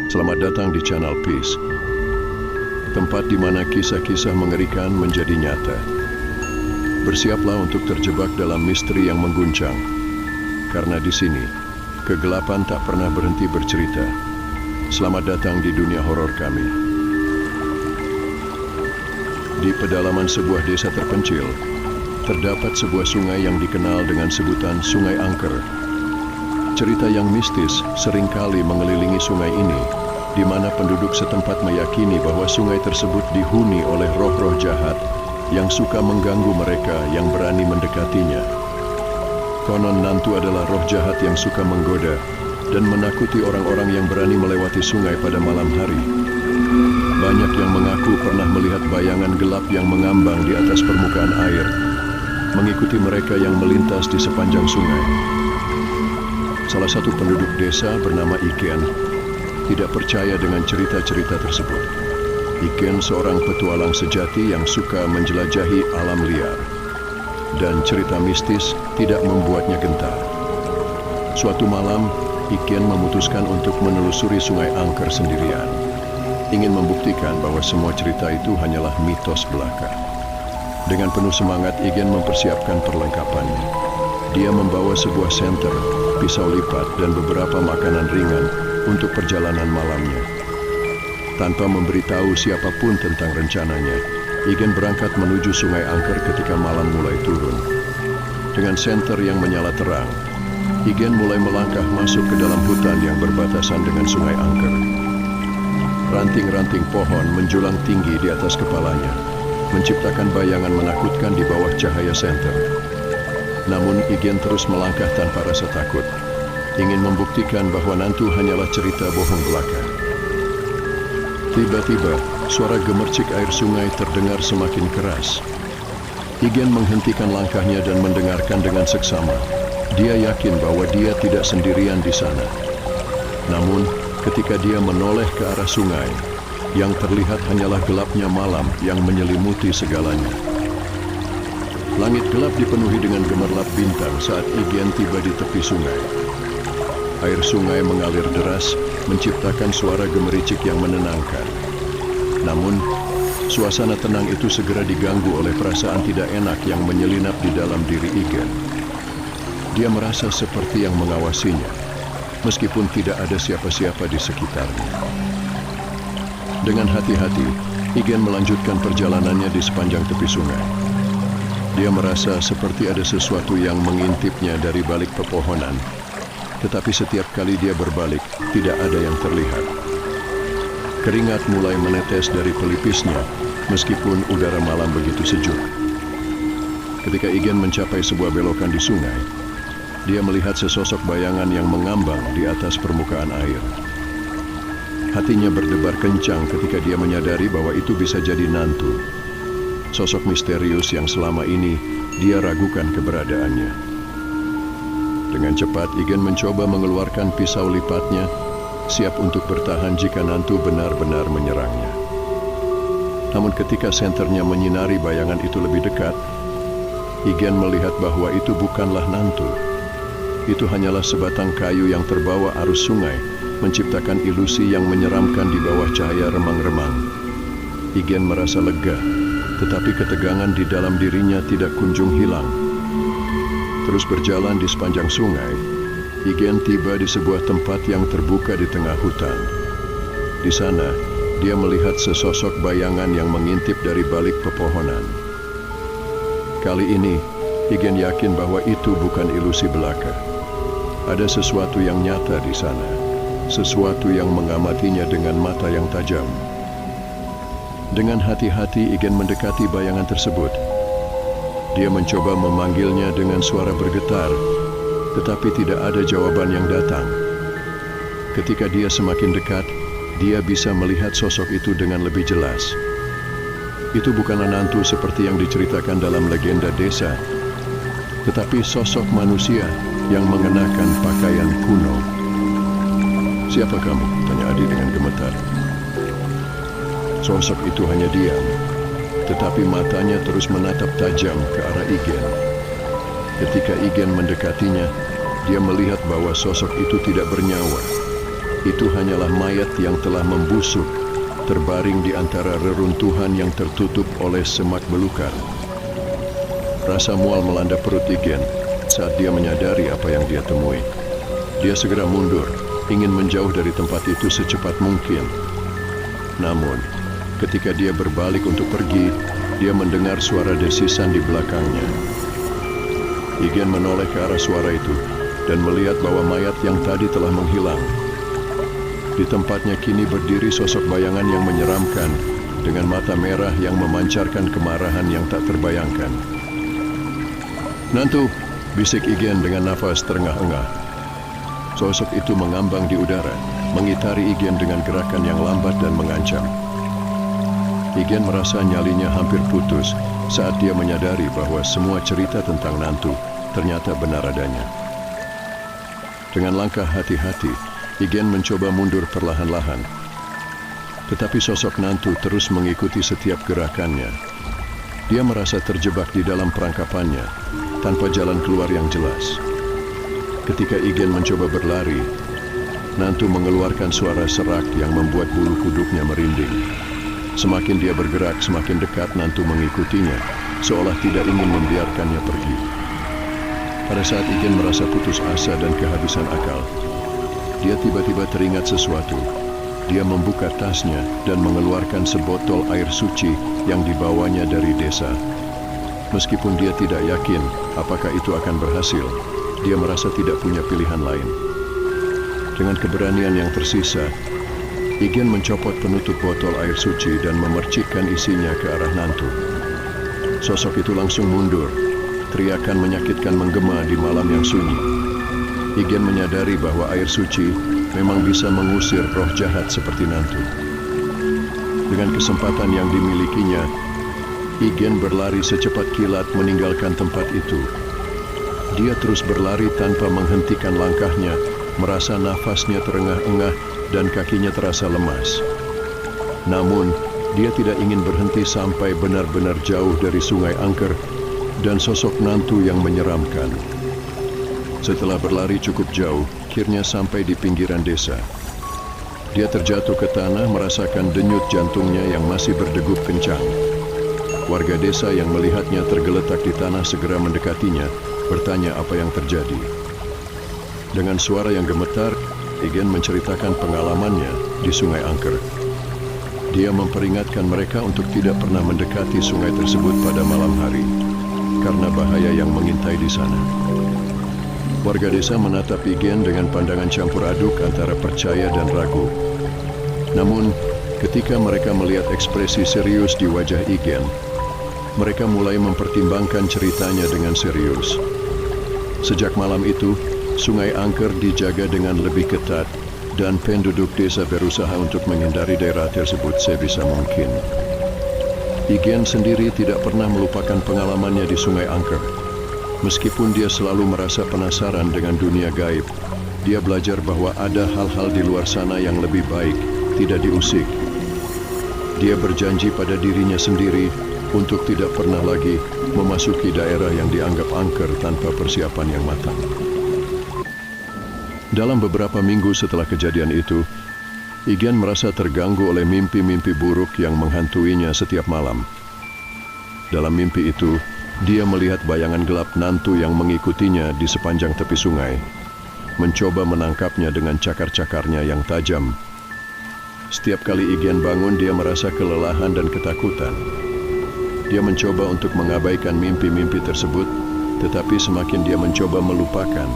Selamat datang di channel Peace, tempat di mana kisah-kisah mengerikan menjadi nyata. Bersiaplah untuk terjebak dalam misteri yang mengguncang, karena di sini, kegelapan tak pernah berhenti bercerita. Selamat datang di dunia horor kami. Di pedalaman sebuah desa terpencil, terdapat sebuah sungai yang dikenal dengan sebutan Sungai Angker. Cerita yang mistis seringkali mengelilingi sungai ini, di mana penduduk setempat meyakini bahwa sungai tersebut dihuni oleh roh-roh jahat yang suka mengganggu mereka yang berani mendekatinya. Konon Nantu adalah roh jahat yang suka menggoda dan menakuti orang-orang yang berani melewati sungai pada malam hari. Banyak yang mengaku pernah melihat bayangan gelap yang mengambang di atas permukaan air, mengikuti mereka yang melintas di sepanjang sungai. Salah satu penduduk desa bernama Iken tidak percaya dengan cerita-cerita tersebut. Iken seorang petualang sejati yang suka menjelajahi alam liar, dan cerita mistis tidak membuatnya gentar. Suatu malam, Iken memutuskan untuk menelusuri Sungai Angker sendirian, ingin membuktikan bahwa semua cerita itu hanyalah mitos belaka. Dengan penuh semangat, Iken mempersiapkan perlengkapannya. Dia membawa sebuah senter, pisau lipat, dan beberapa makanan ringan untuk perjalanan malamnya. Tanpa memberitahu siapapun tentang rencananya, Iken berangkat menuju Sungai Angker ketika malam mulai turun. Dengan senter yang menyala terang, Iken mulai melangkah masuk ke dalam hutan yang berbatasan dengan Sungai Angker. Ranting-ranting pohon menjulang tinggi di atas kepalanya, menciptakan bayangan menakutkan di bawah cahaya senter. Namun Iken terus melangkah tanpa rasa takut, ingin membuktikan bahwa Nantu hanyalah cerita bohong belaka. Tiba-tiba, suara gemercik air sungai terdengar semakin keras. Iken menghentikan langkahnya dan mendengarkan dengan seksama. Dia yakin bahwa dia tidak sendirian di sana. Namun, ketika dia menoleh ke arah sungai, yang terlihat hanyalah gelapnya malam yang menyelimuti segalanya. Langit gelap dipenuhi dengan gemerlap bintang saat Iken tiba di tepi sungai. Air sungai mengalir deras, menciptakan suara gemericik yang menenangkan. Namun, suasana tenang itu segera diganggu oleh perasaan tidak enak yang menyelinap di dalam diri Iken. Dia merasa seperti yang mengawasinya, meskipun tidak ada siapa-siapa di sekitarnya. Dengan hati-hati, Iken melanjutkan perjalanannya di sepanjang tepi sungai. Dia merasa seperti ada sesuatu yang mengintipnya dari balik pepohonan, tetapi setiap kali dia berbalik, tidak ada yang terlihat. Keringat mulai menetes dari pelipisnya, meskipun udara malam begitu sejuk. Ketika Iken mencapai sebuah belokan di sungai, dia melihat sesosok bayangan yang mengambang di atas permukaan air. Hatinya berdebar kencang ketika dia menyadari bahwa itu bisa jadi Nantu, sosok misterius yang selama ini dia ragukan keberadaannya. Dengan cepat, Iken mencoba mengeluarkan pisau lipatnya, siap untuk bertahan jika Nantu benar-benar menyerangnya. Namun ketika senternya menyinari bayangan itu lebih dekat, Iken melihat bahwa itu bukanlah Nantu. Itu hanyalah sebatang kayu yang terbawa arus sungai, menciptakan ilusi yang menyeramkan di bawah cahaya remang-remang. Iken merasa lega, tetapi ketegangan di dalam dirinya tidak kunjung hilang. Terus berjalan di sepanjang sungai, Iken tiba di sebuah tempat yang terbuka di tengah hutan. Di sana, dia melihat sesosok bayangan yang mengintip dari balik pepohonan. Kali ini, Iken yakin bahwa itu bukan ilusi belaka. Ada sesuatu yang nyata di sana, sesuatu yang mengamatinya dengan mata yang tajam. Dengan hati-hati, Iken mendekati bayangan tersebut. Dia mencoba memanggilnya dengan suara bergetar, tetapi tidak ada jawaban yang datang. Ketika dia semakin dekat, dia bisa melihat sosok itu dengan lebih jelas. Itu bukanlah Nantu seperti yang diceritakan dalam legenda desa, tetapi sosok manusia yang mengenakan pakaian kuno. "Siapa kamu?" tanya Adi dengan gemetar. Sosok itu hanya diam, tetapi matanya terus menatap tajam ke arah Iken. Ketika Iken mendekatinya, dia melihat bahwa sosok itu tidak bernyawa. Itu hanyalah mayat yang telah membusuk, terbaring di antara reruntuhan yang tertutup oleh semak belukar. Rasa mual melanda perut Igen saat dia menyadari apa yang dia temui. Dia segera mundur, ingin menjauh dari tempat itu secepat mungkin. Namun, ketika dia berbalik untuk pergi, dia mendengar suara desisan di belakangnya. Igen menoleh ke arah suara itu dan melihat bahwa mayat yang tadi telah menghilang. Di tempatnya kini berdiri sosok bayangan yang menyeramkan dengan mata merah yang memancarkan kemarahan yang tak terbayangkan. "Nantu," bisik Igen dengan nafas terengah-engah. Sosok itu mengambang di udara, mengitari Igen dengan gerakan yang lambat dan mengancam. Igen merasa nyalinya hampir putus saat dia menyadari bahwa semua cerita tentang Nantu ternyata benar adanya. Dengan langkah hati-hati, Igen mencoba mundur perlahan-lahan. Tetapi sosok Nantu terus mengikuti setiap gerakannya. Dia merasa terjebak di dalam perangkapannya, tanpa jalan keluar yang jelas. Ketika Igen mencoba berlari, Nantu mengeluarkan suara serak yang membuat bulu kuduknya merinding. Semakin dia bergerak, semakin dekat Nantu mengikutinya, seolah tidak ingin membiarkannya pergi. Pada saat Igen merasa putus asa dan kehabisan akal, dia tiba-tiba teringat sesuatu. Dia membuka tasnya dan mengeluarkan sebotol air suci yang dibawanya dari desa. Meskipun dia tidak yakin apakah itu akan berhasil, dia merasa tidak punya pilihan lain. Dengan keberanian yang tersisa, Igen mencopot penutup botol air suci dan memercikkan isinya ke arah Nantu. Sosok itu langsung mundur. Teriakan menyakitkan menggema di malam yang sunyi. Igen menyadari bahwa air suci memang bisa mengusir roh jahat seperti Nantu. Dengan kesempatan yang dimilikinya, Igen berlari secepat kilat meninggalkan tempat itu. Dia terus berlari tanpa menghentikan langkahnya, merasa nafasnya terengah-engah dan kakinya terasa lemas. Namun, dia tidak ingin berhenti sampai benar-benar jauh dari Sungai Angker dan sosok Nantu yang menyeramkan. Setelah berlari cukup jauh, akhirnya sampai di pinggiran desa. Dia terjatuh ke tanah merasakan denyut jantungnya yang masih berdegup kencang. Warga desa yang melihatnya tergeletak di tanah segera mendekatinya, bertanya apa yang terjadi. Dengan suara yang gemetar, Igen menceritakan pengalamannya di Sungai Angker. Dia memperingatkan mereka untuk tidak pernah mendekati sungai tersebut pada malam hari, karena bahaya yang mengintai di sana. Warga desa menatap Igen dengan pandangan campur aduk antara percaya dan ragu. Namun, ketika mereka melihat ekspresi serius di wajah Igen, mereka mulai mempertimbangkan ceritanya dengan serius. Sejak malam itu, Sungai Angker dijaga dengan lebih ketat dan penduduk desa berusaha untuk menghindari daerah tersebut sebisa mungkin. Igen sendiri tidak pernah melupakan pengalamannya di Sungai Angker. Meskipun dia selalu merasa penasaran dengan dunia gaib, dia belajar bahwa ada hal-hal di luar sana yang lebih baik, tidak diusik. Dia berjanji pada dirinya sendiri untuk tidak pernah lagi memasuki daerah yang dianggap angker tanpa persiapan yang matang. Dalam beberapa minggu setelah kejadian itu, Igen merasa terganggu oleh mimpi-mimpi buruk yang menghantuinya setiap malam. Dalam mimpi itu, dia melihat bayangan gelap Nantu yang mengikutinya di sepanjang tepi sungai, mencoba menangkapnya dengan cakar-cakarnya yang tajam. Setiap kali Igen bangun, dia merasa kelelahan dan ketakutan. Dia mencoba untuk mengabaikan mimpi-mimpi tersebut, tetapi semakin dia mencoba melupakan,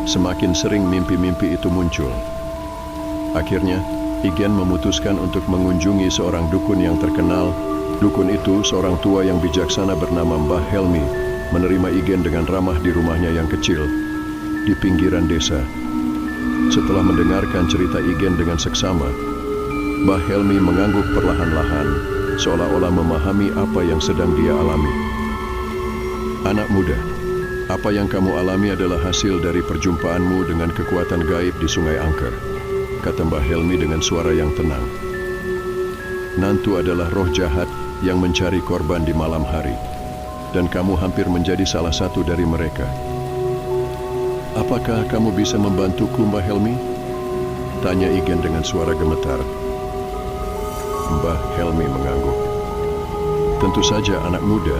semakin sering mimpi-mimpi itu muncul. Akhirnya, Igen memutuskan untuk mengunjungi seorang dukun yang terkenal. Dukun itu, seorang tua yang bijaksana bernama Mbah Helmi, menerima Igen dengan ramah di rumahnya yang kecil, di pinggiran desa. Setelah mendengarkan cerita Igen dengan seksama, Mbah Helmi mengangguk perlahan-lahan, seolah-olah memahami apa yang sedang dia alami. "Anak muda, apa yang kamu alami adalah hasil dari perjumpaanmu dengan kekuatan gaib di Sungai Angker," kata Mbah Helmi dengan suara yang tenang. "Nantu adalah roh jahat yang mencari korban di malam hari, dan kamu hampir menjadi salah satu dari mereka. Apakah kamu bisa membantuku, Mbah Helmi?" Tanya Igen dengan suara gemetar. Mbah Helmi mengangguk. Tentu saja anak muda.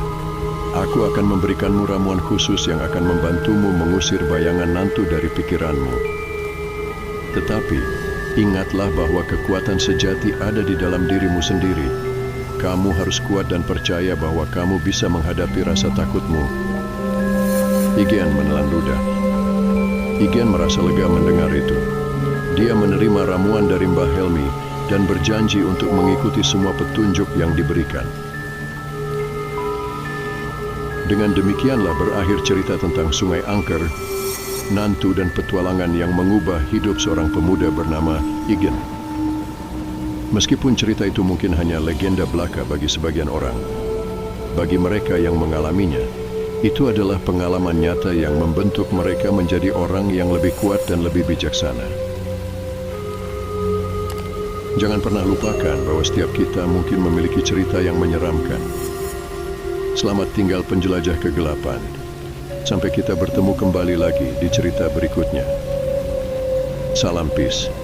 Aku akan memberikanmu ramuan khusus yang akan membantumu mengusir bayangan nantu dari pikiranmu. Tetapi, ingatlah bahwa kekuatan sejati ada di dalam dirimu sendiri. Kamu harus kuat dan percaya bahwa kamu bisa menghadapi rasa takutmu. Igen menelan ludah. Igen merasa lega mendengar itu. Dia menerima ramuan dari Mbah Helmi dan berjanji untuk mengikuti semua petunjuk yang diberikan. Dengan demikianlah berakhir cerita tentang Sungai Angker, nantu dan petualangan yang mengubah hidup seorang pemuda bernama Igen. Meskipun cerita itu mungkin hanya legenda belaka bagi sebagian orang, bagi mereka yang mengalaminya, itu adalah pengalaman nyata yang membentuk mereka menjadi orang yang lebih kuat dan lebih bijaksana. Jangan pernah lupakan bahwa setiap kita mungkin memiliki cerita yang menyeramkan. Selamat tinggal penjelajah kegelapan. Sampai kita bertemu kembali lagi di cerita berikutnya. Salam peace.